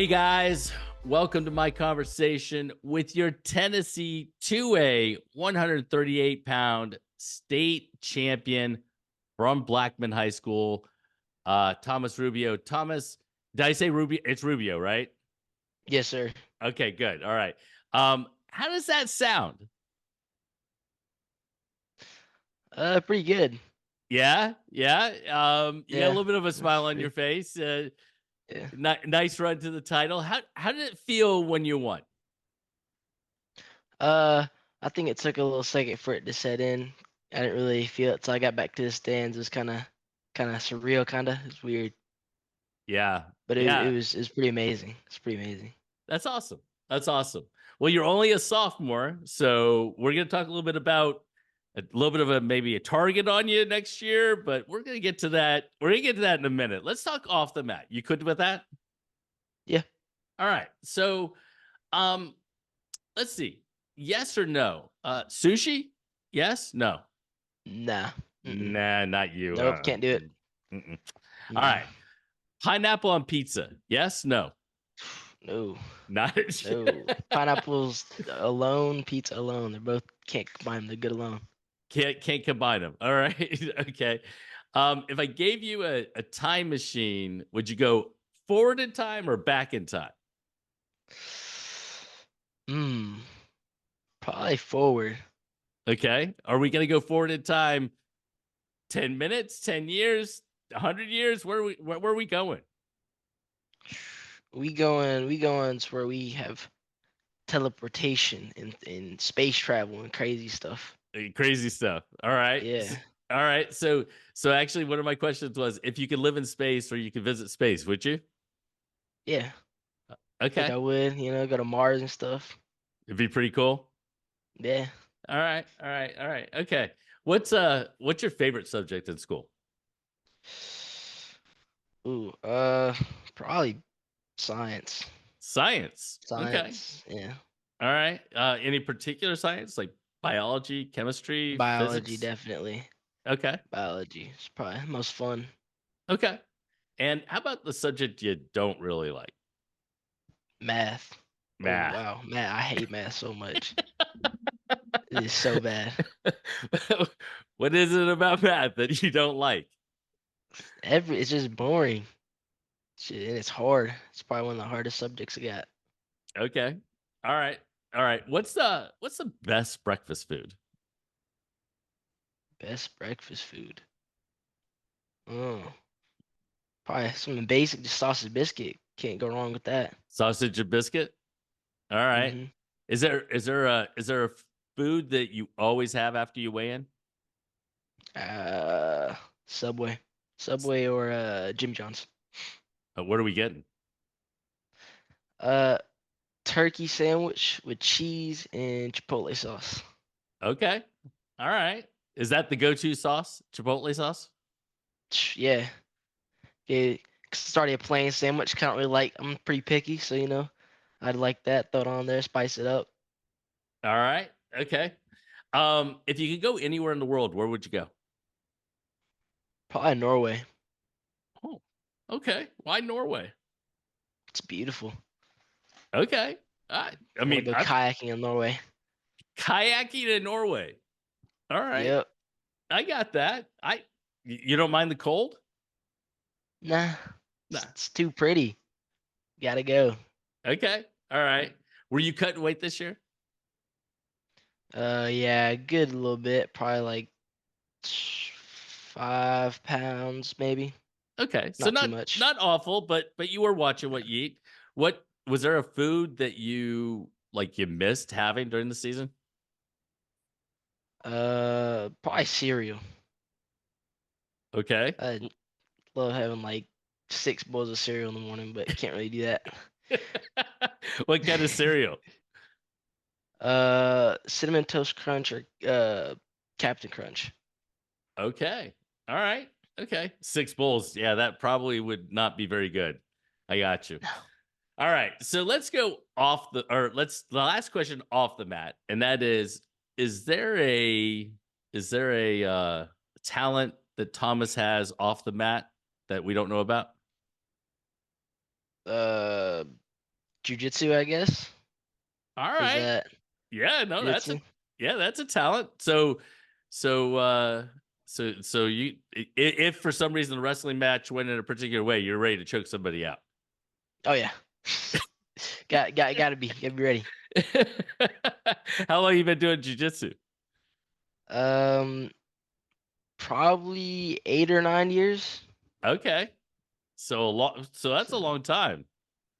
Hey guys, welcome to my conversation with your Tennessee 2A 138-pound state champion from Blackman High School, Thomas Rubio. Thomas, did I say Rubio? It's Rubio, right? Yes, sir. Okay, good. All right. How does that sound? Pretty good. Yeah, yeah. You got a Yeah, little bit of a that's smile on your pretty. face. Yeah. Nice run to the title. How did it feel when you won? Uh, I think it took a little second for it to set in. I didn't really feel it till I got back to the stands. It was kind of surreal, It's weird, Yeah, but it yeah. was pretty amazing. It's pretty amazing. That's awesome. That's awesome. Well, you're only a sophomore, so we're going to talk a little bit about a little bit of a maybe a target on you next year, but we're going to get to that. We're going to get to that in a minute. Let's talk off the mat. You good with that? Yeah. All right. So, um, let's see. Yes or no? Sushi? Yes? No. Nah. Mm-mm. Nah, not you. Nope. Can't do it. Mm-mm. All Mm-mm. right. Pineapple on pizza? Yes? No. No. Not. No. Pineapples alone, pizza alone. They're both can't combine them. They're good alone. Can't combine them. All right. Okay. If I gave you a time machine, would you go forward in time or back in time? Hmm. Probably forward. Okay. Are we going to go forward in time 10 minutes, 10 years, 100 years? Where are we going? We going to where we have teleportation and space travel and crazy stuff. Crazy stuff. All right. Yeah. All right. So actually one of my questions was if you could live in space or you could visit space, would you? Yeah. Think Okay. I would, go to Mars and stuff. It'd be pretty cool. Yeah. All right. All right. All right. Okay. What's your favorite subject in school? Ooh, probably science. Science. Okay. Science, yeah. All right. Any particular science like biology, chemistry, Biology, physics? definitely. Okay. Biology is probably most fun. Okay. And how about the subject you don't really like? Math. Oh Math. wow, math. I hate math so much. It is so bad. What is it about math that you don't like? It's just boring. Shit, and it's hard. It's probably one of the hardest subjects I got. Okay. All right. All right. What's the best breakfast food? Best breakfast food. Oh, probably something basic, just sausage biscuit. Can't go wrong with that. Sausage and biscuit? All right. Hmm. Is there a food that you always have after you weigh in? Uh, Subway, Subway or Jimmy John's. What are we getting? Uh, Turkey sandwich with cheese and chipotle sauce. Okay. All right. Is that the go-to sauce? Chipotle sauce? Yeah, yeah. Started a plain sandwich. Can't really like. I'm pretty picky, so I'd like that. Throw it on there, spice it up. All right. Okay. If you could go anywhere in the world, where would you go? Probably Norway. Oh, okay. Why Norway? It's beautiful. Okay. I Want to mean, go I'm kayaking in Norway? kayaking in Norway. All right. Yep. I got that. You don't mind the cold? Nah, Nah. it's too pretty. Gotta go. Okay. All right. Were you cutting weight this year? Yeah, good a little bit. Probably like 5 pounds, maybe. Okay. So Not too not much. not awful, but you were watching what you eat. What was there a food that you missed having during the season? Probably cereal. Okay. I love having like 6 bowls of cereal in the morning, but can't really do that. What kind of cereal? Cinnamon Toast Crunch or Captain Crunch. Okay. All right. Okay. Six bowls. Yeah, that probably would not be very good. I got you. No. All right. So let's go off the last question off the mat. And that is there a, is there a talent that Thomas has off the mat that we don't know about? Uh, Jujitsu, I guess. All Is right. that Yeah, no, jujitsu? that's a talent. So so you if for some reason the wrestling match went in a particular way, you're ready to choke somebody out. Oh yeah. Gotta be ready. How long you been doing jujitsu? Um, probably 8 or 9 years. Okay. So that's a So long time.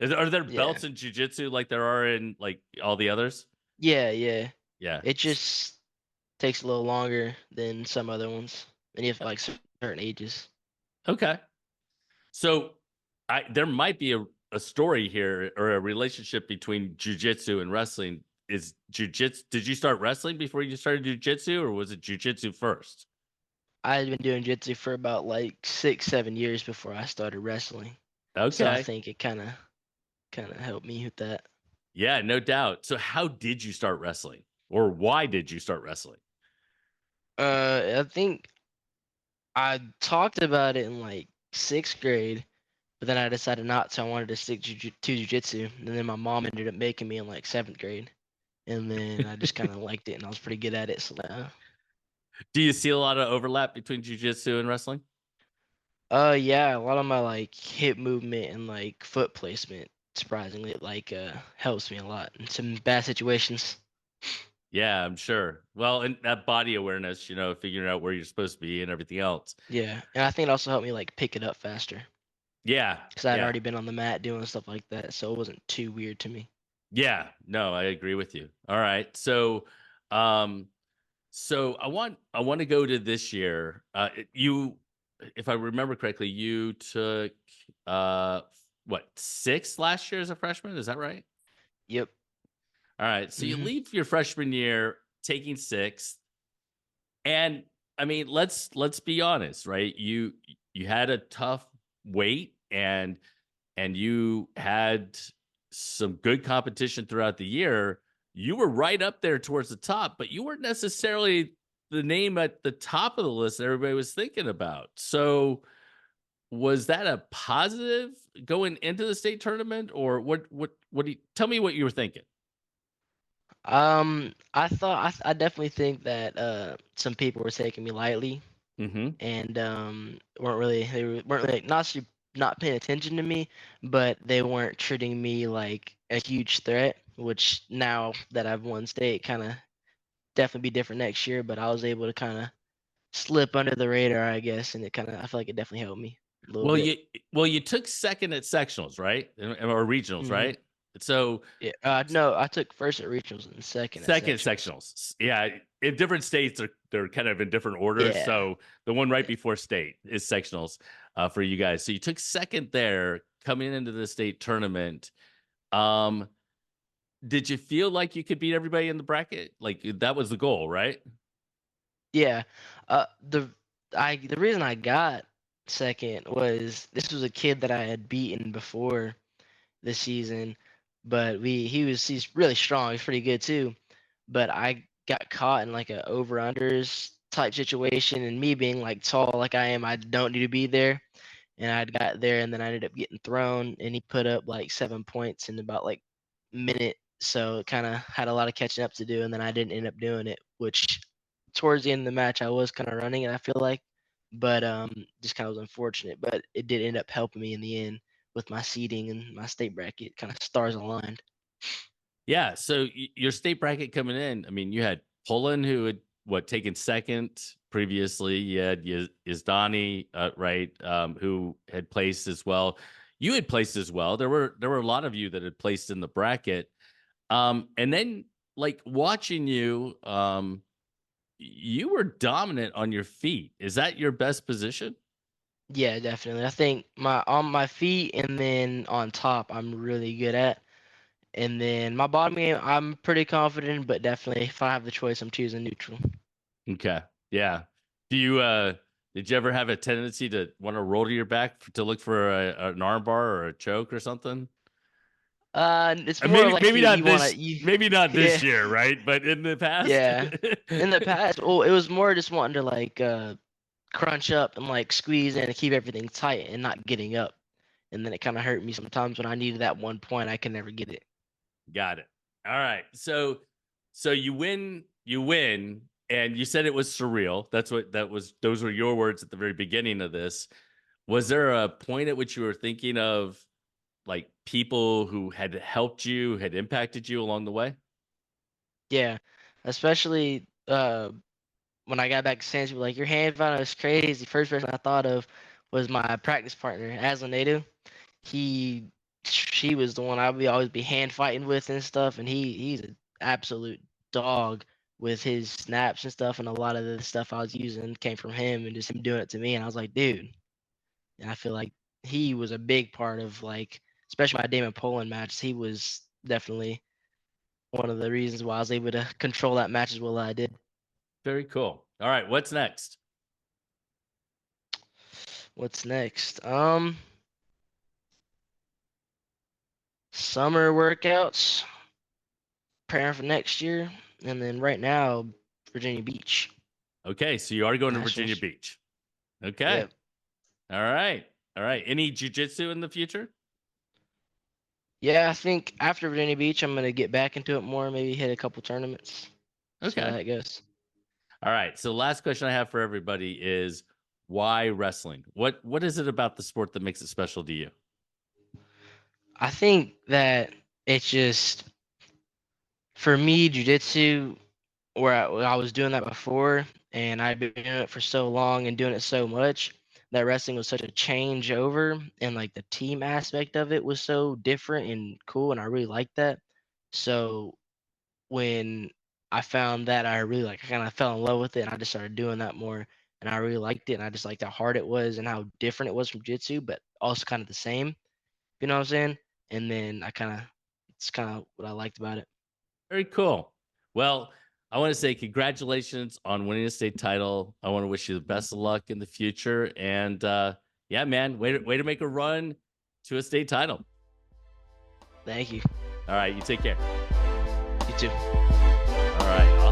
Are there yeah, belts in jujitsu like there are in like all the others? yeah. Yeah. It just takes a little longer than some other ones, and you have like certain ages. Okay. So there might be a story here or a relationship between jujitsu and wrestling. Is jujitsu did you start wrestling before you started jujitsu or was it jujitsu first? I had been doing jiu-jitsu for about like 6, 7 years before I started wrestling, so I Okay. think it kind of helped me with that. Yeah, no doubt. So how did you start wrestling? Or why did you start wrestling? I think I talked about it in like 6th grade, but then I decided not to. I wanted to stick to jujitsu, and then my mom ended up making me in like 7th grade, and then I just kind of liked it, and I was pretty good at it. So now, Do you see a lot of overlap between jujitsu and wrestling? yeah, a lot of my like hip movement and like foot placement, surprisingly, like helps me a lot in some bad situations. Yeah, I'm sure. Well, and that body awareness, figuring out where you're supposed to be and everything else. Yeah, and I think it also helped me like pick it up faster Yeah, because I'd yeah. already been on the mat doing stuff like that, so it wasn't too weird to me. Yeah, no, I agree with you. All right. Um so I want to go to this year. You if I remember correctly, you took uh what, 6 last year as a freshman, is that right? Yep. All right. So you Hmm. leave your freshman year taking 6. And I mean, let's be honest, right? You had a tough wait and you had some good competition throughout the year. You were right up there towards the top, but you weren't necessarily the name at the top of the list that everybody was thinking about. So was that a positive going into the state tournament or what do you tell me what you were thinking? I thought I definitely think that some people were taking me lightly Mhm. and weren't really not paying attention to me, but they weren't treating me like a huge threat. Which now that I've won state, kind of definitely be different next year. But I was able to kind of slip under the radar, I guess, and I feel like it definitely helped me a little Well, bit. you took second at sectionals, right? Or regionals, Hmm. right? So Yeah. No, I took first at regionals and second at second sectionals. sectionals. Yeah, in different states, they're kind of in different orders. Yeah. So the one right Yeah. before state is sectionals for you guys. So you took second there coming into the state tournament. Um, did you feel like you could beat everybody in the bracket? Like that was the goal, right? Yeah. Uh, the the reason I got second was this was a kid that I had beaten before this season, but he's really strong. He's pretty good too. But I got caught in like a over unders type situation, and me being like tall like I am, I don't need to be there. And I got there, and then I ended up getting thrown, and he put up like 7 points in about like minute. So it kind of had a lot of catching up to do, and then I didn't end up doing it. Which towards the end of the match, I was kind of running it. I feel like, but just kind of was unfortunate. But it did end up helping me in the end with my seeding and my state bracket, kind of stars aligned. Yeah. So your state bracket coming in, I mean, you had Poland who had taken second previously. You had Yazdani, right, who had placed as well. You had placed as well. There were a lot of you that had placed in the bracket. And then like watching you, you were dominant on your feet. Is that your best position? Yeah, definitely. I think my on my feet and then on top, I'm really good at. And then my bottom game, I'm pretty confident, but definitely if I have the choice, I'm choosing neutral. Okay. Yeah. Do you did you ever have a tendency to want to roll to your back to look for an arm bar or a choke or something? It's And more maybe like not you wanna this you maybe not yeah this year, right? But in the past. yeah. In the past, well, it was more just wanting to like crunch up and like squeeze in and keep everything tight and not getting up. and then it kind of hurt me sometimes when I needed that 1 point. I could never get it. Got it. All right. So you win, and you said it was surreal. Those were your words at the very beginning of this. Was there a point at which you were thinking of like people who had helped you, had impacted you along the way? Yeah, especially when I got back to San Diego, like your hand found was crazy. First person I thought of was my practice partner, Aslan Nato. He she was the one I would always be hand fighting with and stuff, and he's an absolute dog with his snaps and stuff, and a lot of the stuff I was using came from him and just him doing it to me, and I was like, dude. And I feel like he was a big part of like, especially my Damon Poland match. He was definitely one of the reasons why I was able to control that match as well as I did. Very cool. All right, what's next? What's next? Summer workouts, preparing for next year, and then right now, Virginia Beach Okay, so you are going to Virginia Nationals. Beach. Okay. Yep. All right. All right. Any jujitsu in the future? Yeah, I think after Virginia Beach, I'm gonna get back into it more. Maybe hit a couple tournaments. See how Okay. that goes. All right. So last question I have for everybody is why wrestling? What is it about the sport that makes it special to you? I think that it's just for me, jujitsu, where I was doing that before, and I've been doing it for so long and doing it so much that wrestling was such a change over, and like the team aspect of it was so different and cool, and I really liked that. So when I found that I kind of fell in love with it, and I just started doing that more, and I really liked it, and I just liked how hard it was and how different it was from jitsu, but also kind of the same. You know what I'm saying? And then it's kind of what I liked about it. Very cool. Well, I want to say congratulations on winning a state title. I want to wish you the best of luck in the future. And yeah, man, way to make a run to a state title. Thank you. All right, you take care. You too. All right.